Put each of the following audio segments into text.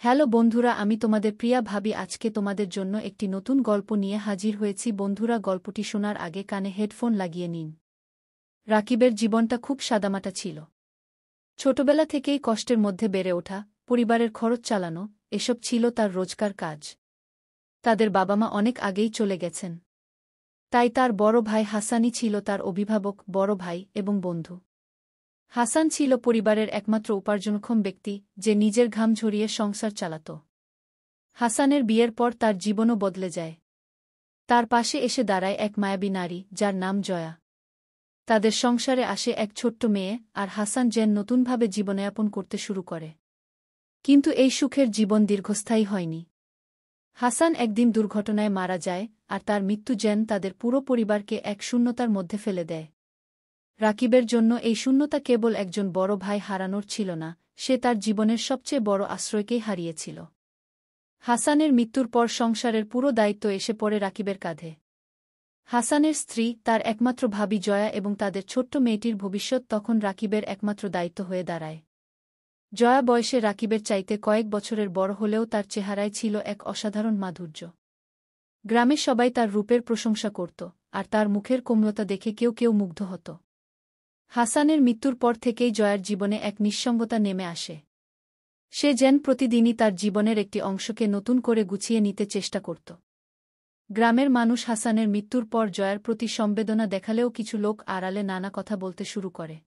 Hello বন্ধুরা, আমি তোমাদের প্রিয়া ভাবি আজকে তোমাদের জন্য একটি নতুন গল্প নিয়ে হাজির হয়েছি। বন্ধুরা, গল্পটি শোনার আগে কানে হেডফোন লাগিয়ে নিন। রাকিবের জীবনটা খুব সাদামাটা ছিল। ছোটবেলা থেকেই কষ্টের মধ্যে বেড়ে ওঠা, পরিবারের খরচ চালানো, এসব ছিল তার রোজকার কাজ। তাদের বাবা মা অনেক আগেই চলে গেছেন। তাই তার বড় ভাই হাসানই ছিল তার অভিভাবক, বড় ভাই এবং বন্ধু। হাসান ছিল পরিবারের একমাত্র উপার্জনক্ষম ব্যক্তি, যে নিজের ঘাম ঝরিয়ে সংসার চালাত। হাসানের বিয়ের পর তার জীবনও বদলে যায়। তার পাশে এসে দাঁড়ায় এক মায়াবী নারী, যার নাম জয়া। তাদের সংসারে আসে এক ছোট্ট মেয়ে, আর হাসান যেন নতুনভাবে জীবনযাপন করতে শুরু করে। কিন্তু এই সুখের জীবন দীর্ঘস্থায়ী হয়নি। হাসান একদিন দুর্ঘটনায় মারা যায়, আর তার মৃত্যু যেন তাদের পুরো পরিবারকে এক শূন্যতার মধ্যে ফেলে দেয়। রাকিবের জন্য এই শূন্যতা কেবল একজন বড় ভাই হারানোর ছিল না, সে তার জীবনের সবচেয়ে বড় আশ্রয়কেই হারিয়েছিল। হাসানের মৃত্যুর পর সংসারের পুরো দায়িত্ব এসে পড়ে রাকিবের কাঁধে। হাসানের স্ত্রী, তার একমাত্র ভাবি জয়া এবং তাদের ছোট্ট মেয়েটির ভবিষ্যৎ তখন রাকিবের একমাত্র দায়িত্ব হয়ে দাঁড়ায়। জয়া বয়সে রাকিবের চাইতে কয়েক বছরের বড় হলেও তার চেহারায় ছিল এক অসাধারণ মাধুর্য। গ্রামের সবাই তার রূপের প্রশংসা করত, আর তার মুখের কোমলতা দেখে কেউ কেউ মুগ্ধ হতো। হাসানের মৃত্যুর পর থেকেই জয়ার জীবনে এক নিঃসঙ্গতা নেমে আসে। সে যেন প্রতিদিনই তার জীবনের একটি অংশকে নতুন করে গুছিয়ে নিতে চেষ্টা করত। গ্রামের মানুষ হাসানের মৃত্যুর পর জয়ার প্রতি সংবেদনা দেখালেও কিছু লোক আড়ালে নানা কথা বলতে শুরু করে।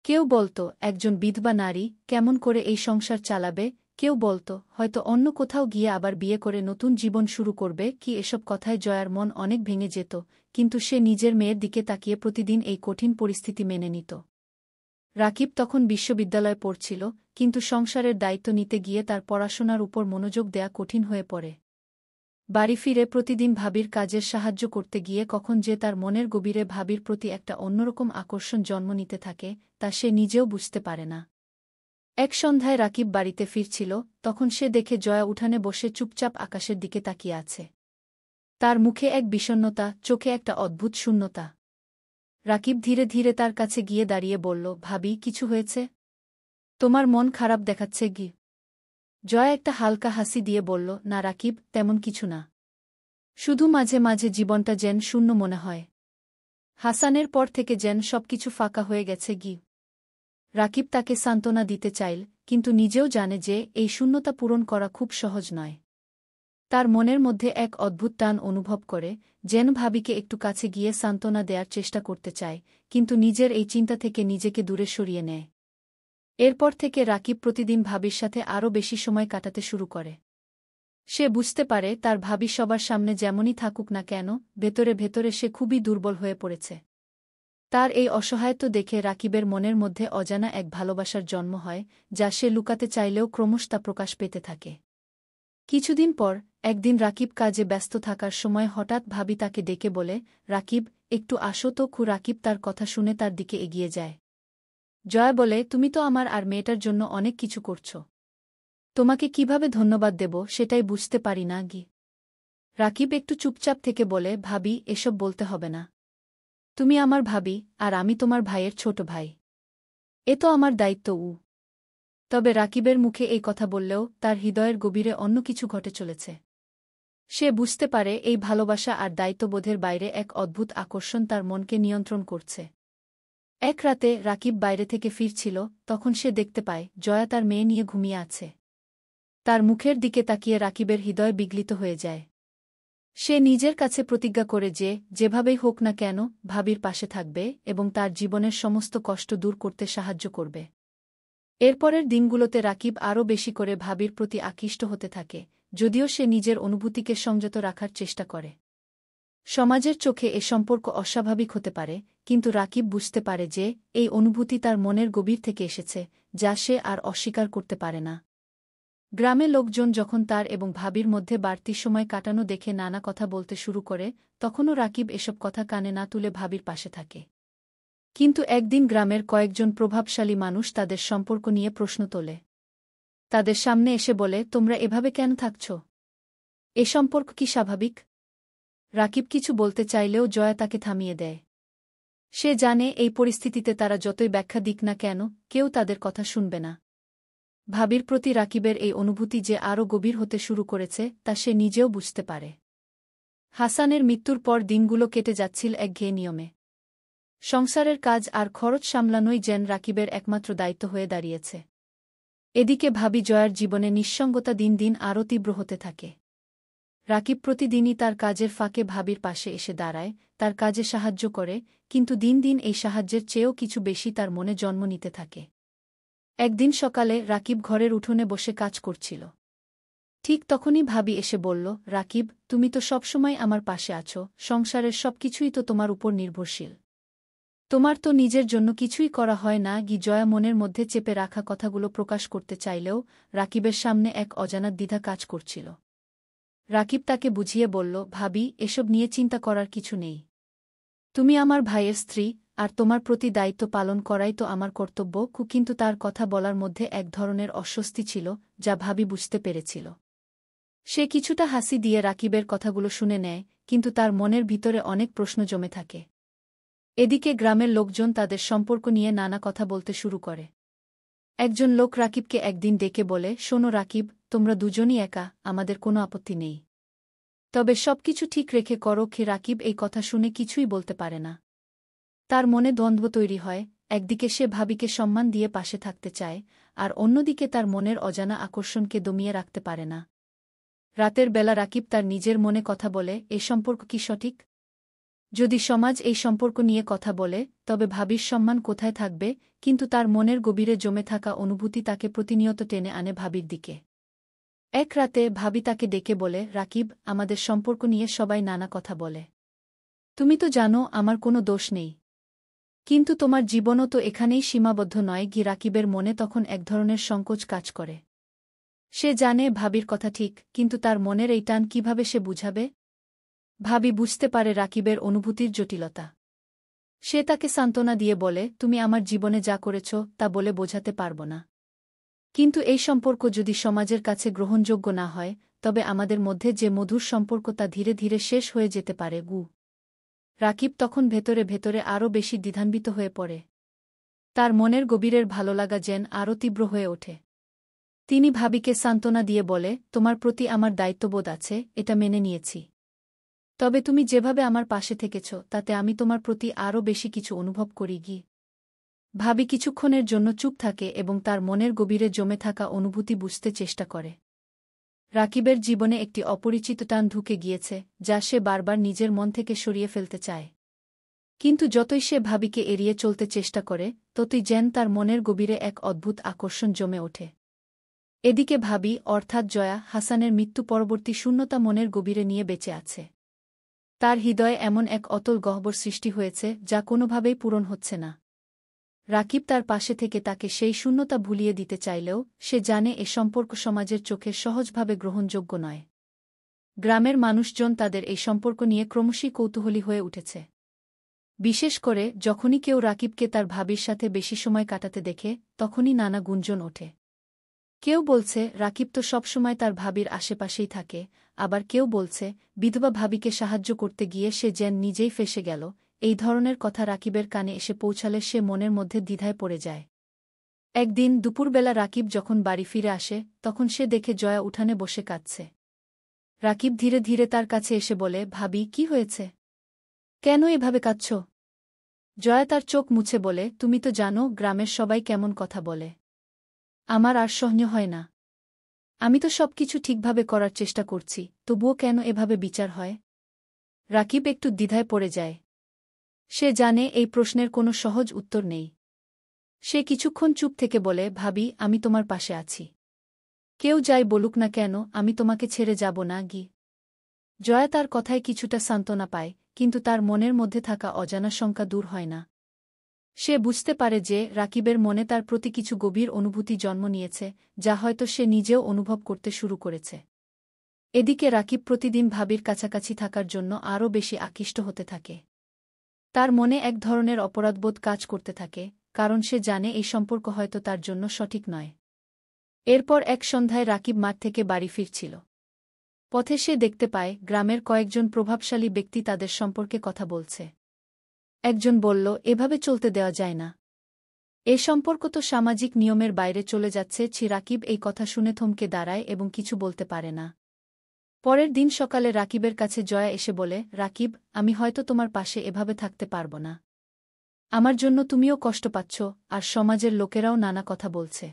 কেউ বলত, একজন বিধবা নারী কেমন করে এই সংসার চালাবে। কেউ বলত, হয়তো অন্য কোথাও গিয়ে আবার বিয়ে করে নতুন জীবন শুরু করবে। এসব কথায় জয়ার মন অনেক ভেঙে যেত, কিন্তু সে নিজের মেয়ের দিকে তাকিয়ে প্রতিদিন এই কঠিন পরিস্থিতি মেনে নিত। রাকিব তখন বিশ্ববিদ্যালয়ে পড়ছিল, কিন্তু সংসারের দায়িত্ব নিতে গিয়ে তার পড়াশোনার উপর মনোযোগ দেয়া কঠিন হয়ে পড়ে। বাড়ি ফিরে প্রতিদিন ভাবির কাজের সাহায্য করতে গিয়ে কখন যে তার মনের গভীরে ভাবির প্রতি একটা অন্যরকম আকর্ষণ জন্ম নিতে থাকে, তা সে নিজেও বুঝতে পারে না। এক সন্ধ্যায় রাকিব বাড়িতে ফিরছিল, তখন সে দেখে জয়া উঠানে বসে চুপচাপ আকাশের দিকে তাকিয়ে আছে। তার মুখে এক বিষণ্ণতা, চোখে একটা অদ্ভুত শূন্যতা। রাকিব ধীরে ধীরে তার কাছে গিয়ে দাঁড়িয়ে বলল, ভাবি, কিছু হয়েছে? তোমার মন খারাপ দেখাচ্ছে কি? জয়া একটা হালকা হাসি দিয়ে বলল, না রাকিব, তেমন কিছু না। শুধু মাঝে মাঝে জীবনটা যেন শূন্য মনে হয়। হাসানের পর থেকে যেন সবকিছু ফাঁকা হয়ে গেছে। রাকিব তাকে সান্ত্বনা দিতে চাইল, কিন্তু নিজেও জানে যে এই শূন্যতা পূরণ করা খুব সহজ নয়। তার মনের মধ্যে এক অদ্ভুত টান অনুভব করে, যেন ভাবিকে একটু কাছে গিয়ে সান্ত্বনা দেওয়ার চেষ্টা করতে চায়, কিন্তু নিজের এই চিন্তা থেকে নিজেকে দূরে সরিয়ে নেয়। এরপর থেকে রাকিব প্রতিদিন ভাবির সাথে আরও বেশি সময় কাটাতে শুরু করে। সে বুঝতে পারে তার ভাবি সবার সামনে যেমনই থাকুক না কেন, ভেতরে ভেতরে সে খুবই দুর্বল হয়ে পড়েছে। তার এই অসহায়ত্ব দেখে রাকিবের মনের মধ্যে অজানা এক ভালোবাসার জন্ম হয়, যা সে লুকাতে চাইলেও ক্রমশ তা প্রকাশ পেতে থাকে। কিছুদিন পর একদিন রাকিব কাজে ব্যস্ত থাকার সময় হঠাৎ ভাবি তাকে ডেকে বলে, রাকিব, একটু আসো তো। রাকিব তার কথা শুনে তার দিকে এগিয়ে যায়। জয়া বলে, তুমি তো আমার আর মেয়েটার জন্য অনেক কিছু করছ। তোমাকে কিভাবে ধন্যবাদ দেব সেটাই বুঝতে পারি না। রাকিব একটু চুপচাপ থেকে বলে, ভাবি, এসব বলতে হবে না। তুমি আমার ভাবি, আর আমি তোমার ভাইয়ের ছোট ভাই। এ তো আমার দায়িত্ব। তবে রাকিবের মুখে এই কথা বললেও তার হৃদয়ের গভীরে অন্য কিছু ঘটে চলেছে। সে বুঝতে পারে এই ভালোবাসা আর দায়িত্ববোধের বাইরে এক অদ্ভুত আকর্ষণ তার মনকে নিয়ন্ত্রণ করছে। এক রাতে রাকিব বাইরে থেকে ফিরছিল, তখন সে দেখতে পায় জয়া তার মেয়ে নিয়ে ঘুমিয়ে আছে। তার মুখের দিকে তাকিয়ে রাকিবের হৃদয় বিগলিত হয়ে যায়। সে নিজের কাছে প্রতিজ্ঞা করে যে যেভাবেই হোক না কেন ভাবির পাশে থাকবে এবং তার জীবনের সমস্ত কষ্ট দূর করতে সাহায্য করবে। এরপরের দিনগুলোতে রাকিব আরও বেশি করে ভাবির প্রতি আকৃষ্ট হতে থাকে, যদিও সে নিজের অনুভূতিকে সংযত রাখার চেষ্টা করে। সমাজের চোখে এ সম্পর্ক অস্বাভাবিক হতে পারে, কিন্তু রাকিব বুঝতে পারে যে এই অনুভূতি তার মনের গভীর থেকে এসেছে, যা সে আর অস্বীকার করতে পারে না। গ্রামে লোকজন যখন তার এবং ভাবির মধ্যে বাড়তি সময় কাটানো দেখে নানা কথা বলতে শুরু করে, তখনও রাকিব এসব কথা কানে না তুলে ভাবির পাশে থাকে। কিন্তু একদিন গ্রামের কয়েকজন প্রভাবশালী মানুষ তাদের সম্পর্ক নিয়ে প্রশ্ন তোলে। তাদের সামনে এসে বলে, তোমরা এভাবে কেন থাকছ? এ সম্পর্ক কি স্বাভাবিক? রাকিব কিছু বলতে চাইলেও জয়া তাকে থামিয়ে দেয়। সে জানে এই পরিস্থিতিতে তারা যতই ব্যাখ্যা দিক না কেন, কেউ তাদের কথা শুনবে না। ভাবির প্রতি রাকিবের এই অনুভূতি যে আরও গভীর হতে শুরু করেছে তা সে নিজেও বুঝতে পারে। হাসানের মৃত্যুর পর দিনগুলো কেটে যাচ্ছিল একঘেয়ে নিয়মে। সংসারের কাজ আর খরচ সামলানোই যেন রাকিবের একমাত্র দায়িত্ব হয়ে দাঁড়িয়েছে। এদিকে ভাবি জয়ার জীবনে নিঃসঙ্গতা দিন দিন আরও তীব্র হতে থাকে। রাকিব প্রতিদিনই তার কাজের ফাঁকে ভাবির পাশে এসে দাঁড়ায়, তার কাজে সাহায্য করে, কিন্তু দিন দিন এই সাহায্যের চেয়েও কিছু বেশি তার মনে জন্ম নিতে থাকে। একদিন সকালে রাকিব ঘরের উঠোনে বসে কাজ করছিল। ঠিক তখনই ভাবি এসে বলল, রাকিব, তুমি তো সবসময় আমার পাশে আছো, সংসারের সবকিছুই তো তোমার উপর নির্ভরশীল। তোমার তো নিজের জন্য কিছুই করা হয় না। জয়া মনের মধ্যে চেপে রাখা কথাগুলো প্রকাশ করতে চাইলেও রাকিবের সামনে এক অজানা দ্বিধা কাজ করছিল। রাকিব তাকে বুঝিয়ে বলল, ভাবি, এসব নিয়ে চিন্তা করার কিছু নেই। তুমি আমার ভাইয়ের স্ত্রী, আর তোমার প্রতি দায়িত্ব পালন করাই তো আমার কর্তব্য। কিন্তু তার কথা বলার মধ্যে এক ধরনের অস্বস্তি ছিল, যা ভাবি বুঝতে পেরেছিল। সে কিছুটা হাসি দিয়ে রাকিবের কথাগুলো শুনে নেয়, কিন্তু তার মনের ভিতরে অনেক প্রশ্ন জমে থাকে। এদিকে গ্রামের লোকজন তাদের সম্পর্ক নিয়ে নানা কথা বলতে শুরু করে। একজন লোক রাকিবকে একদিন ডেকে বলে, শোনো রাকিব, তোমরা দুজনই একা, আমাদের কোনো আপত্তি নেই। তবে সবকিছু ঠিক রেখে করো। রাকিব এই কথা শুনে কিছুই বলতে পারে না। তার মনে দ্বন্দ্ব তৈরি হয়, একদিকে সে ভাবিকে সম্মান দিয়ে পাশে থাকতে চায়, আর অন্যদিকে তার মনের অজানা আকর্ষণকে দমিয়ে রাখতে পারে না। রাতের বেলা রাকিব তার নিজের মনে কথা বলে, এ সম্পর্ক কি সঠিক? যদি সমাজ এই সম্পর্ক নিয়ে কথা বলে, তবে ভাবির সম্মান কোথায় থাকবে? কিন্তু তার মনের গভীরে জমে থাকা অনুভূতি তাকে প্রতিনিয়ত টেনে আনে ভাবির দিকে। এক রাতে ভাবি তাকে ডেকে বলে, রাকিব, আমাদের সম্পর্ক নিয়ে সবাই নানা কথা বলে। তুমি তো জানো আমার কোনো দোষ নেই। কিন্তু তোমার জীবনও তো এখানেই সীমাবদ্ধ নয়। রাকিবের মনে তখন এক ধরনের সংকোচ কাজ করে। সে জানে ভাবির কথা ঠিক, কিন্তু তার মনের এই টান কিভাবে সে বুঝাবে? ভাবি বুঝতে পারে রাকিবের অনুভূতির জটিলতা। সে তাকে সান্ত্বনা দিয়ে বলে, তুমি আমার জীবনে যা করেছ তা বলে বোঝাতে পারব না। কিন্তু এই সম্পর্ক যদি সমাজের কাছে গ্রহণযোগ্য না হয়, তবে আমাদের মধ্যে যে মধুর সম্পর্ক তা ধীরে ধীরে শেষ হয়ে যেতে পারে। রাকিব তখন ভেতরে ভেতরে আরও বেশি দ্বিধান্বিত হয়ে পড়ে। তার মনের গভীরের ভালোলাগা যেন আরও তীব্র হয়ে ওঠে। তিনি ভাবিকে সান্ত্বনা দিয়ে বলে, তোমার প্রতি আমার দায়িত্ববোধ আছে, এটা মেনে নিয়েছি। তবে তুমি যেভাবে আমার পাশে থেকেছ তাতে আমি তোমার প্রতি আরও বেশি কিছু অনুভব করি। ভাবি কিছুক্ষণের জন্য চুপ থাকে এবং তার মনের গভীরে জমে থাকা অনুভূতি বুঝতে চেষ্টা করে। রাকিবের জীবনে একটি অপরিচিত টান ঢুকে গিয়েছে, যা সে বারবার নিজের মন থেকে সরিয়ে ফেলতে চায়। কিন্তু যতই সে ভাবিকে এড়িয়ে চলতে চেষ্টা করে, ততই যেন তার মনের গভীরে এক অদ্ভুত আকর্ষণ জমে ওঠে। এদিকে ভাবি, অর্থাৎ জয়া, হাসানের মৃত্যু পরবর্তী শূন্যতা মনের গভীরে নিয়ে বেঁচে আছে। তার হৃদয়ে এমন এক অতল গহ্বর সৃষ্টি হয়েছে যা কোনোভাবেই পূরণ হচ্ছে না। রাকিব তার পাশে থেকে তাকে সেই শূন্যতা ভুলিয়ে দিতে চাইলেও সে জানে এ সম্পর্ক সমাজের চোখে সহজভাবে গ্রহণযোগ্য নয়। গ্রামের মানুষজন তাদের এই সম্পর্ক নিয়ে ক্রমশই কৌতূহলী হয়ে উঠেছে। বিশেষ করে যখনই কেউ রাকিবকে তার ভাবির সাথে বেশি সময় কাটাতে দেখে, তখনই নানা গুঞ্জন ওঠে। কেউ বলছে, রাকিব তো সবসময় তার ভাবির আশেপাশেই থাকে, আবার কেউ বলছে, বিধবা ভাবিকে সাহায্য করতে গিয়ে সে যেন নিজেই ফেঁসে গেল। এই ধরনের কথা রাকিবের কানে এসে পৌঁছালে সে মনের মধ্যে দ্বিধায় পড়ে যায়। একদিন দুপুরবেলা রাকিব যখন বাড়ি ফিরে আসে, তখন সে দেখে জয়া উঠানে বসে কাঁদছে। রাকিব ধীরে ধীরে তার কাছে এসে বলে, ভাবি, কি হয়েছে? কেন এভাবে কাঁদছ? জয়া তার চোখ মুছে বলে, তুমি তো জানো গ্রামের সবাই কেমন কথা বলে। আমার আর সহ্য হয় না। আমি তো সবকিছু ঠিকভাবে করার চেষ্টা করছি, তবুও কেন এভাবে বিচার হয়? রাকিব একটু দ্বিধায় পড়ে যায়। সে জানে এই প্রশ্নের কোনো সহজ উত্তর নেই। সে কিছুক্ষণ চুপ থেকে বলে, ভাবি, আমি তোমার পাশে আছি। কেউ যাই বলুক না কেন, আমি তোমাকে ছেড়ে যাব না। জয়া তার কথায় কিছুটা সান্ত্বনা পায়, কিন্তু তার মনের মধ্যে থাকা অজানা শঙ্কা দূর হয় না। সে বুঝতে পারে যে রাকিবের মনে তার প্রতি কিছু গভীর অনুভূতি জন্ম নিয়েছে, যা হয়তো সে নিজেও অনুভব করতে শুরু করেছে। এদিকে রাকিব প্রতিদিন ভাবির কাছাকাছি থাকার জন্য আরও বেশি আকৃষ্ট হতে থাকে। তার মনে এক ধরনের অপরাধবোধ কাজ করতে থাকে, কারণ সে জানে এই সম্পর্ক হয়তো তার জন্য সঠিক নয়। এরপর এক সন্ধ্যায় রাকিব মাঠ থেকে বাড়ি ফিরছিল। পথে সে দেখতে পায় গ্রামের কয়েকজন প্রভাবশালী ব্যক্তি তাদের সম্পর্কে কথা বলছে। একজন বলল, এভাবে চলতে দেওয়া যায় না। এ সম্পর্ক তো সামাজিক নিয়মের বাইরে চলে যাচ্ছে। রাকিব এই কথা শুনে থমকে দাঁড়ায় এবং কিছু বলতে পারে না। পরের দিন সকালে রাকিবের কাছে জয়া এসে বলে, রাকিব, আমি হয়তো তোমার পাশে এভাবে থাকতে পারব না। আমার জন্য তুমিও কষ্ট পাচ্ছ, আর সমাজের লোকেরাও নানা কথা বলছে।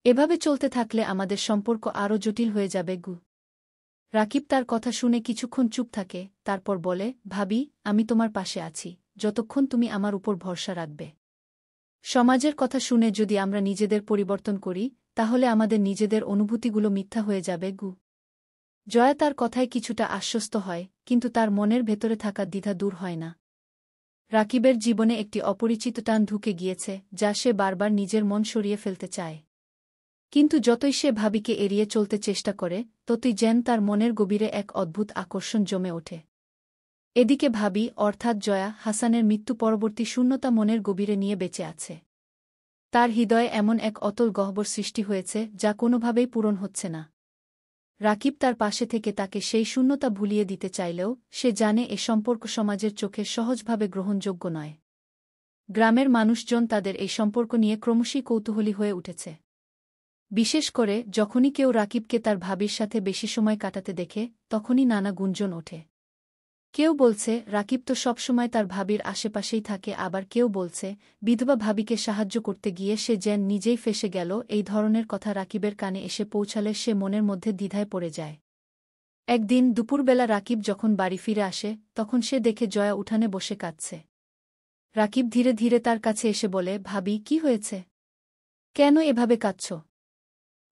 এভাবে চলতে থাকলে আমাদের সম্পর্ক আরও জটিল হয়ে যাবে গু। রাকিব তার কথা শুনে কিছুক্ষণ চুপ থাকে, তারপর বলে, ভাবি, আমি তোমার পাশে আছি, যতক্ষণ তুমি আমার উপর ভরসা রাখবে। সমাজের কথা শুনে যদি আমরা নিজেদের পরিবর্তন করি, তাহলে আমাদের নিজেদের অনুভূতিগুলো মিথ্যা হয়ে যাবে গু। জয়া তার কথায় কিছুটা আশ্বস্ত হয়, কিন্তু তার মনের ভেতরে থাকা দ্বিধা দূর হয় না। রাকিবের জীবনে একটি অপরিচিত টান ঢুকে গিয়েছে, যা সে বারবার নিজের মন সরিয়ে ফেলতে চায়। কিন্তু যতই সে ভাবিকে এড়িয়ে চলতে চেষ্টা করে, ততই যেন তার মনের গভীরে এক অদ্ভুত আকর্ষণ জমে ওঠে। এদিকে ভাবি, অর্থাৎ জয়া, হাসানের মৃত্যু পরবর্তী শূন্যতা মনের গভীরে নিয়ে বেঁচে আছে। তার হৃদয়ে এমন এক অতল গহ্বর সৃষ্টি হয়েছে, যা কোনোভাবেই পূরণ হচ্ছে না। রাকিব তার পাশে থেকে তাকে সেই শূন্যতা ভুলিয়ে দিতে চাইলেও সে জানে এ সম্পর্ক সমাজের চোখে সহজভাবে গ্রহণযোগ্য নয়। গ্রামের মানুষজন তাদের এই সম্পর্ক নিয়ে ক্রমশই কৌতূহলী হয়ে উঠেছে। বিশেষ করে যখনই কেউ রাকিবকে তার ভাবির সাথে বেশি সময় কাটাতে দেখে, তখনই নানা গুঞ্জন ওঠে। কেউ বলছে, রাকিব তো সবসময় তার ভাবির আশেপাশেই থাকে, আবার কেউ বলছে, বিধবা ভাবিকে সাহায্য করতে গিয়ে সে যেন নিজেই ফেঁসে গেল। এই ধরনের কথা রাকিবের কানে এসে পৌঁছালে সে মনের মধ্যে দ্বিধায় পড়ে যায়। একদিন দুপুরবেলা রাকিব যখন বাড়ি ফিরে আসে, তখন সে দেখে জয়া উঠানে বসে কাঁদছে। রাকিব ধীরে ধীরে তার কাছে এসে বলে, ভাবি, কি হয়েছে? কেন এভাবে কাঁদছ?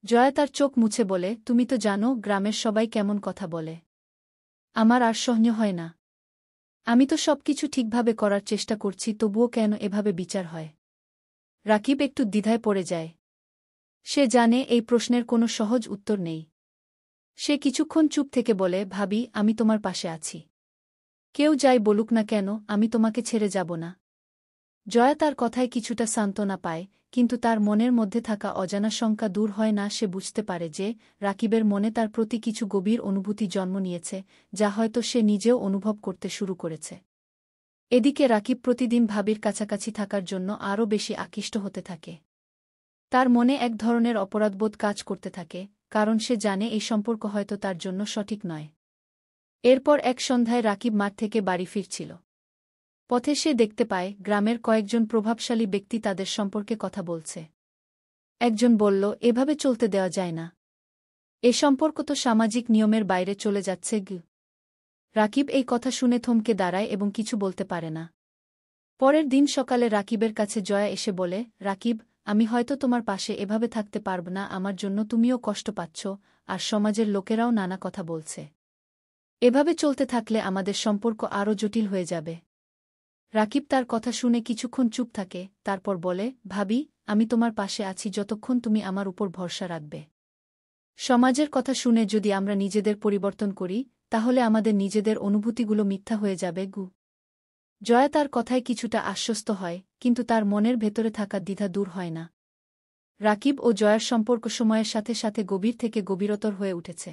জয়া তার চোখ মুছে বলে, তুমি তো জানো গ্রামের সবাই কেমন কথা বলে। আমার আর সহ্য হয় না। আমি তো সবকিছু ঠিকভাবে করার চেষ্টা করছি, তবুও কেন এভাবে বিচার হয়? রাকিব একটু দ্বিধায় পড়ে যায়। সে জানে এই প্রশ্নের কোনো সহজ উত্তর নেই। সে কিছুক্ষণ চুপ থেকে বলে, ভাবি, আমি তোমার পাশে আছি। কেউ যাই বলুক না কেন, আমি তোমাকে ছেড়ে যাব না। জয়া তার কথায় কিছুটা সান্ত্বনা পায়, কিন্তু তার মনের মধ্যে থাকা অজানা শঙ্কা দূর হয় না। সে বুঝতে পারে যে রাকিবের মনে তার প্রতি কিছু গভীর অনুভূতি জন্ম নিয়েছে, যা হয়তো সে নিজেও অনুভব করতে শুরু করেছে। এদিকে রাকিব প্রতিদিন ভাবির কাছাকাছি থাকার জন্য আরও বেশি আকৃষ্ট হতে থাকে। তার মনে এক ধরনের অপরাধবোধ কাজ করতে থাকে, কারণ সে জানে এই সম্পর্ক হয়তো তার জন্য সঠিক নয়। এরপর এক সন্ধ্যায় রাকিব মাঠ থেকে বাড়ি ফিরছিল। পথে সে দেখতে পায় গ্রামের কয়েকজন প্রভাবশালী ব্যক্তি তাদের সম্পর্কে কথা বলছে। একজন বলল, এভাবে চলতে দেওয়া যায় না। এ সম্পর্ক তো সামাজিক নিয়মের বাইরে চলে যাচ্ছে গু। রাকিব এই কথা শুনে থমকে দাঁড়ায় এবং কিছু বলতে পারে না। পরের দিন সকালে রাকিবের কাছে জয়া এসে বলে, রাকিব, আমি হয়তো তোমার পাশে এভাবে থাকতে পারব না। আমার জন্য তুমিও কষ্ট পাচ্ছ, আর সমাজের লোকেরাও নানা কথা বলছে। এভাবে চলতে থাকলে আমাদের সম্পর্ক আরও জটিল হয়ে যাবে। রাকিব তার কথা শুনে কিছুক্ষণ চুপ থাকে, তারপর বলে, ভাবি, আমি তোমার পাশে আছি যতক্ষণ তুমি আমার উপর ভরসা রাখবে। সমাজের কথা শুনে যদি আমরা নিজেদের পরিবর্তন করি, তাহলে আমাদের নিজেদের অনুভূতিগুলো মিথ্যা হয়ে যাবে গু। জয়া তার কথায় কিছুটা আশ্বস্ত হয়, কিন্তু তার মনের ভেতরে থাকা দ্বিধা দূর হয় না। রাকিব ও জয়ার সম্পর্ক সময়ের সাথে সাথে গভীর থেকে গভীরতর হয়ে উঠেছে।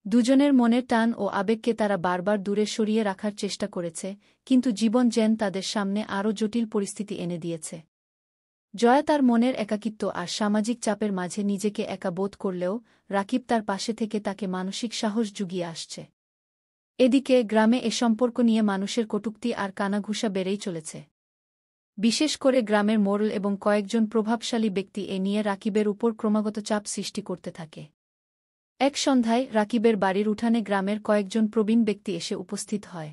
দুজনের মনের টান ও আবেগকে তারা বারবার দূরে সরিয়ে রাখার চেষ্টা করেছে, কিন্তু জীবন যেন তাদের সামনে আরও জটিল পরিস্থিতি এনে দিয়েছে। জয়া তার মনের একাকিত্ব আর সামাজিক চাপের মাঝে নিজেকে একা বোধ করলেও রাকিব তার পাশে থেকে তাকে মানসিক সাহস জুগিয়ে আসছে। এদিকে গ্রামে এ সম্পর্ক নিয়ে মানুষের কটূক্তি আর কানাঘুষা বেড়েই চলেছে। বিশেষ করে গ্রামের মোড়ল এবং কয়েকজন প্রভাবশালী ব্যক্তি এ নিয়ে রাকিবের উপর ক্রমাগত চাপ সৃষ্টি করতে থাকে। এক সন্ধ্যায় রাকিবের বাড়ির উঠানে গ্রামের কয়েকজন প্রবীণ ব্যক্তি এসে উপস্থিত হয়।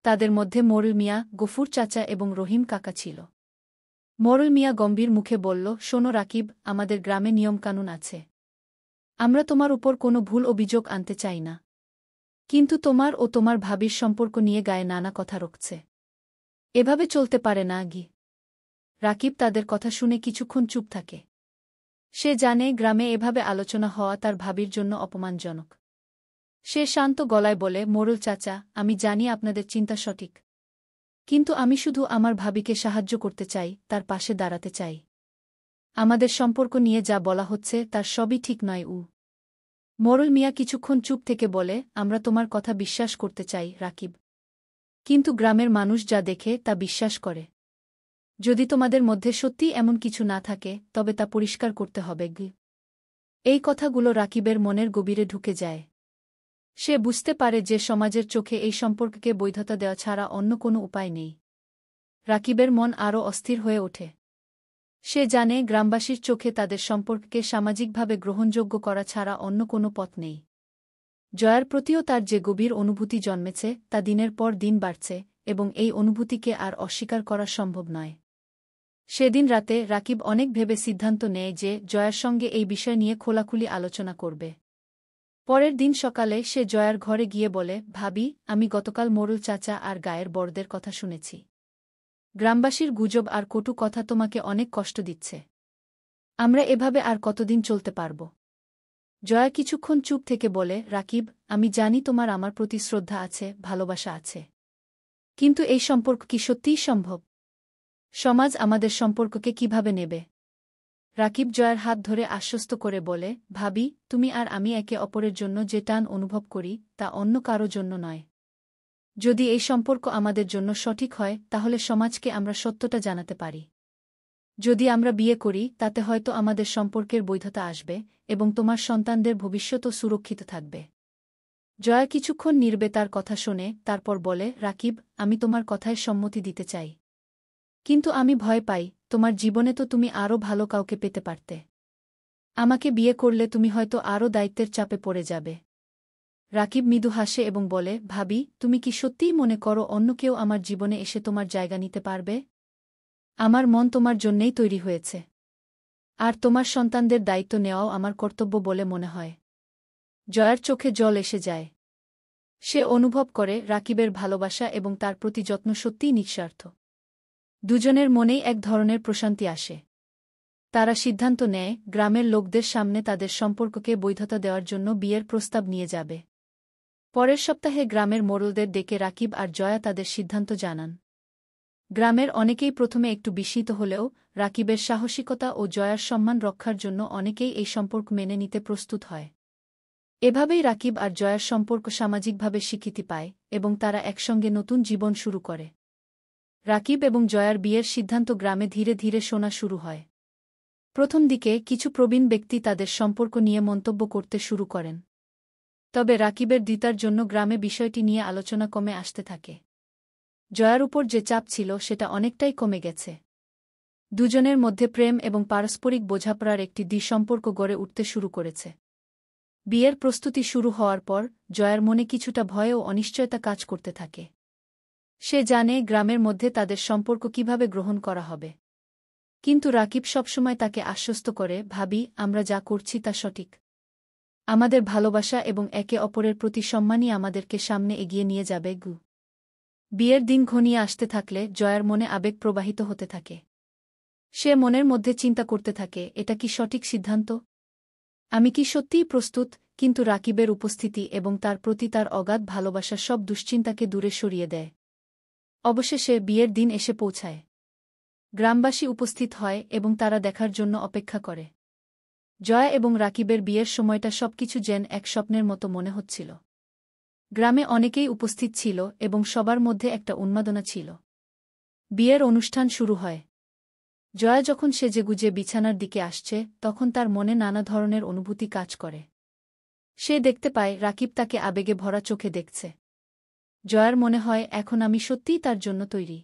তাদের মধ্যে মোড়ল মিয়া, গফুর চাচা এবং রহিম কাকা ছিল। মোড়ল মিয়া গম্ভীর মুখে বলল, শোনো রাকিব, আমাদের গ্রামে নিয়মকানুন আছে। আমরা তোমার উপর কোনো ভুল অভিযোগ আনতে চাই না, কিন্তু তোমার ও তোমার ভাবির সম্পর্ক নিয়ে গায়ে নানা কথা রটছে। এভাবে চলতে পারে না গি। রাকিব তাদের কথা শুনে কিছুক্ষণ চুপ থাকে। সে জানে গ্রামে এভাবে আলোচনা হওয়া তার ভাবির জন্য অপমানজনক। সে শান্ত গলায় বলে, মোড়ল চাচা, আমি জানি আপনাদের চিন্তা সঠিক, কিন্তু আমি শুধু আমার ভাবিকে সাহায্য করতে চাই, তার পাশে দাঁড়াতে চাই। আমাদের সম্পর্ক নিয়ে যা বলা হচ্ছে তার সবই ঠিক নয়। মোড়ল মিয়া কিছুক্ষণ চুপ থেকে বলে, আমরা তোমার কথা বিশ্বাস করতে চাই রাকিব, কিন্তু গ্রামের মানুষ যা দেখে তা বিশ্বাস করে। যদি তোমাদের মধ্যে সত্যিই এমন কিছু না থাকে তবে তা পরিষ্কার করতে হবে। এই কথাগুলো রাকিবের মনের গভীরে ঢুকে যায়। সে বুঝতে পারে যে সমাজের চোখে এই সম্পর্ককে বৈধতা দেওয়া ছাড়া অন্য কোনো উপায় নেই। রাকিবের মন আরও অস্থির হয়ে ওঠে। সে জানে গ্রামবাসীর চোখে তাদের সম্পর্ককে সামাজিকভাবে গ্রহণযোগ্য করা ছাড়া অন্য কোনো পথ নেই। জয়ার প্রতিও তার যে গভীর অনুভূতি জন্মেছে তা দিনের পর দিন বাড়ছে এবং এই অনুভূতিকে আর অস্বীকার করা সম্ভব নয়। সেদিন রাতে রাকিব অনেক ভেবে সিদ্ধান্ত নেয় যে জয়ার সঙ্গে এই বিষয় নিয়ে খোলাখুলি আলোচনা করবে। পরের দিন সকালে সে জয়ার ঘরে গিয়ে বলে, ভাবি, আমি গতকাল মোড়ল চাচা আর গায়ের বড়দের কথা শুনেছি। গ্রামবাসীর গুজব আর কটু কথা তোমাকে অনেক কষ্ট দিচ্ছে। আমরা এভাবে আর কতদিন চলতে পারব? জয়া কিছুক্ষণ চুপ থেকে বলে, রাকিব, আমি জানি তোমার আমার প্রতি শ্রদ্ধা আছে, ভালোবাসা আছে। কিন্তু এই সম্পর্ক কি সত্যিই সম্ভব? সমাজ আমাদের সম্পর্ককে কিভাবে নেবে? রাকিব জয়ার হাত ধরে আশ্বস্ত করে বলে, ভাবি, তুমি আর আমি একে অপরের জন্য যে টান অনুভব করি তা অন্য কারো জন্য নয়। যদি এই সম্পর্ক আমাদের জন্য সঠিক হয় তাহলে সমাজকে আমরা সত্যটা জানাতে পারি। যদি আমরা বিয়ে করি তাতে হয়তো আমাদের সম্পর্কের বৈধতা আসবে এবং তোমার সন্তানদের ভবিষ্যতও সুরক্ষিত থাকবে। জয়া কিছুক্ষণ নীরবে তার কথা শোনে, তারপর বলে, রাকিব, আমি তোমার কথায় সম্মতি দিতে চাই। কিন্তু আমি ভয় পাই, তোমার জীবনে তো তুমি আরও ভালো কাউকে পেতে পারতে। আমাকে বিয়ে করলে তুমি হয়তো আরও দায়িত্বের চাপে পড়ে যাবে। রাকিব মৃদু হাসে এবং বলে, ভাবি, তুমি কি সত্যিই মনে করো অন্য কেউ আমার জীবনে এসে তোমার জায়গা নিতে পারবে? আমার মন তোমার জন্যেই তৈরি হয়েছে। আর তোমার সন্তানদের দায়িত্ব নেওয়াও আমার কর্তব্য বলে মনে হয়। জয়ার চোখে জল এসে যায়। সে অনুভব করে রাকিবের ভালোবাসা এবং তার প্রতি যত্ন সত্যিই নিঃস্বার্থ। দুজনের মনেই এক ধরনের প্রশান্তি আসে। তারা সিদ্ধান্ত নেয় গ্রামের লোকদের সামনে তাদের সম্পর্ককে বৈধতা দেওয়ার জন্য বিয়ের প্রস্তাব নিয়ে যাবে। পরের সপ্তাহে গ্রামের মোড়লদের ডেকে রাকিব আর জয়া তাদের সিদ্ধান্ত জানান। গ্রামের অনেকেই প্রথমে একটু বিস্মিত হলেও রাকিবের সাহসিকতা ও জয়ার সম্মান রক্ষার জন্য অনেকেই এই সম্পর্ক মেনে নিতে প্রস্তুত হয়। এভাবেই রাকিব আর জয়ার সম্পর্ক সামাজিকভাবে স্বীকৃতি পায় এবং তারা একসঙ্গে নতুন জীবন শুরু করে। রাকিব এবং জয়ার বিয়ের সিদ্ধান্ত গ্রামে ধীরে ধীরে শোনা শুরু হয়। প্রথম দিকে কিছু প্রবীণ ব্যক্তি তাদের সম্পর্ক নিয়ে মন্তব্য করতে শুরু করেন। তবে রাকিবের দ্বিতার জন্য গ্রামে বিষয়টি নিয়ে আলোচনা কমে আসতে থাকে। জয়ার উপর যে চাপ ছিল সেটা অনেকটাই কমে গেছে। দুজনের মধ্যে প্রেম এবং পারস্পরিক বোঝাপড়ার একটি সম্পর্ক গড়ে উঠতে শুরু করেছে। বিয়ের প্রস্তুতি শুরু হওয়ার পর জয়ার মনে কিছুটা ভয় ও অনিশ্চয়তা কাজ করতে থাকে। সে জানে গ্রামের মধ্যে তাদের সম্পর্ক কিভাবে গ্রহণ করা হবে। কিন্তু রাকিব সবসময় তাকে আশ্বস্ত করে, ভাবি, আমরা যা করছি তা সঠিক। আমাদের ভালোবাসা এবং একে অপরের প্রতি সম্মানই আমাদেরকে সামনে এগিয়ে নিয়ে যাবে। বিয়ের দিন ঘনিয়ে আসতে থাকলে জয়ার মনে আবেগ প্রবাহিত হতে থাকে। সে মনের মধ্যে চিন্তা করতে থাকে, এটা কি সঠিক সিদ্ধান্ত? আমি কি সত্যিই প্রস্তুত? কিন্তু রাকিবের উপস্থিতি এবং তার প্রতি তার অগাধ ভালোবাসা সব দুশ্চিন্তাকে দূরে সরিয়ে দেয়। অবশেষে বিয়ের দিন এসে পৌঁছায়। গ্রামবাসী উপস্থিত হয় এবং তারা দেখার জন্য অপেক্ষা করে। জয়া এবং রাকিবের বিয়ের সময়টা সবকিছু যেন এক স্বপ্নের মতো মনে হচ্ছিল। গ্রামে অনেকেই উপস্থিত ছিল এবং সবার মধ্যে একটা উন্মাদনা ছিল। বিয়ের অনুষ্ঠান শুরু হয়। জয়া যখন সেজেগুজে বিছানার দিকে আসছে তখন তার মনে নানা ধরনের অনুভূতি কাজ করে। সে দেখতে পায় রাকিব তাকে আবেগে ভরা চোখে দেখছে। জয়ার মনে হয়, এখন আমি সত্যিই তার জন্য তৈরি।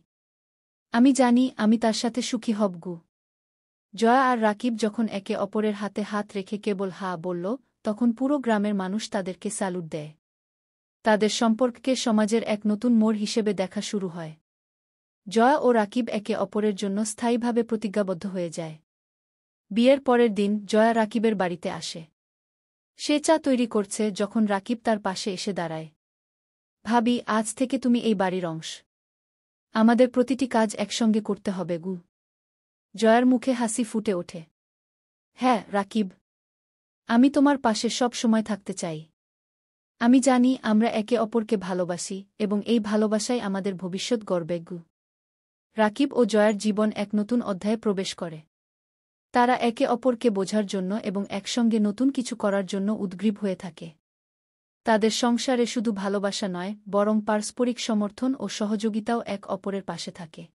আমি জানি আমি তার সাথে সুখী হব। জয়া আর রাকিব যখন একে অপরের হাতে হাত রেখে কেবল হা বলল তখন পুরো গ্রামের মানুষ তাদেরকে স্যালুট দেয়। তাদের সম্পর্ককে সমাজের এক নতুন মোড় হিসেবে দেখা শুরু হয়। জয়া ও রাকিব একে অপরের জন্য স্থায়ীভাবে প্রতিজ্ঞাবদ্ধ হয়ে যায়। বিয়ের পরের দিন জয়া রাকিবের বাড়িতে আসে। সে চা তৈরি করছে যখন রাকিব তার পাশে এসে দাঁড়ায়। ভাবি, আজ থেকে তুমি এই বাড়ির অংশ। আমাদের প্রতিটি কাজ একসঙ্গে করতে হবে। জয়ার মুখে হাসি ফুটে ওঠে। হ্যাঁ রাকিব, আমি তোমার পাশে সব সময় থাকতে চাই। আমি জানি আমরা একে অপরকে ভালোবাসি এবং এই ভালোবাসাই আমাদের ভবিষ্যৎ গড়বে। রাকিব ও জয়ার জীবন এক নতুন অধ্যায়ে প্রবেশ করে। তারা একে অপরকে বোঝার জন্য এবং একসঙ্গে নতুন কিছু করার জন্য উদ্গ্রীব হয়ে থাকে। তাদের সংসারে শুধু ভালোবাসা নয় বরং পারস্পরিক সমর্থন ও সহযোগিতাও এক অপরের পাশে থাকে।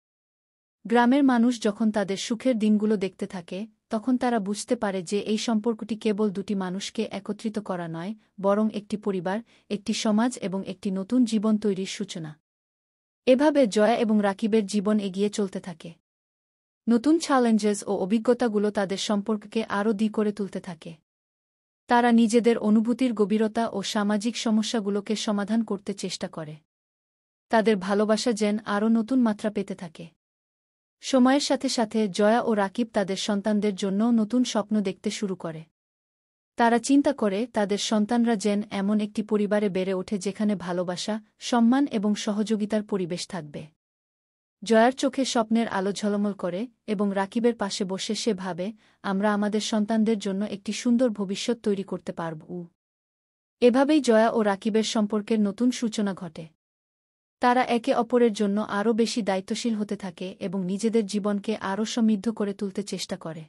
গ্রামের মানুষ যখন তাদের সুখের দিনগুলো দেখতে থাকে তখন তারা বুঝতে পারে যে এই সম্পর্কটি কেবল দুটি মানুষকে একত্রিত করা নয়, বরং একটি পরিবার, একটি সমাজ এবং একটি নতুন জীবন তৈরির সূচনা। এভাবে জয়া এবং রাকিবের জীবন এগিয়ে চলতে থাকে। নতুন চ্যালেঞ্জেস ও অভিজ্ঞতাগুলো তাদের সম্পর্ককে আরও করে তুলতে থাকে। তারা নিজেদের অনুভূতির গভীরতা ও সামাজিক সমস্যাগুলোকে সমাধান করতে চেষ্টা করে। তাদের ভালোবাসা যেন আরও নতুন মাত্রা পেতে থাকে। সময়ের সাথে সাথে জয়া ও রাকিব তাদের সন্তানদের জন্যও নতুন স্বপ্ন দেখতে শুরু করে। তারা চিন্তা করে তাদের সন্তানরা যেন এমন একটি পরিবারে বেড়ে ওঠে যেখানে ভালোবাসা, সম্মান এবং সহযোগিতার পরিবেশ থাকবে। জয়ার চোখে স্বপ্নের আলো ঝলমল করে এবং রাকিবের পাশে বসে সে ভাবে, আমরা আমাদের সন্তানদের জন্য একটি সুন্দর ভবিষ্যৎ তৈরি করতে পারব। এভাবেই জয়া ও রাকিবের সম্পর্কের নতুন সূচনা ঘটে। তারা একে অপরের জন্য আরও বেশি দায়িত্বশীল হতে থাকে এবং নিজেদের জীবনকে আরও সমৃদ্ধ করে তুলতে চেষ্টা করে।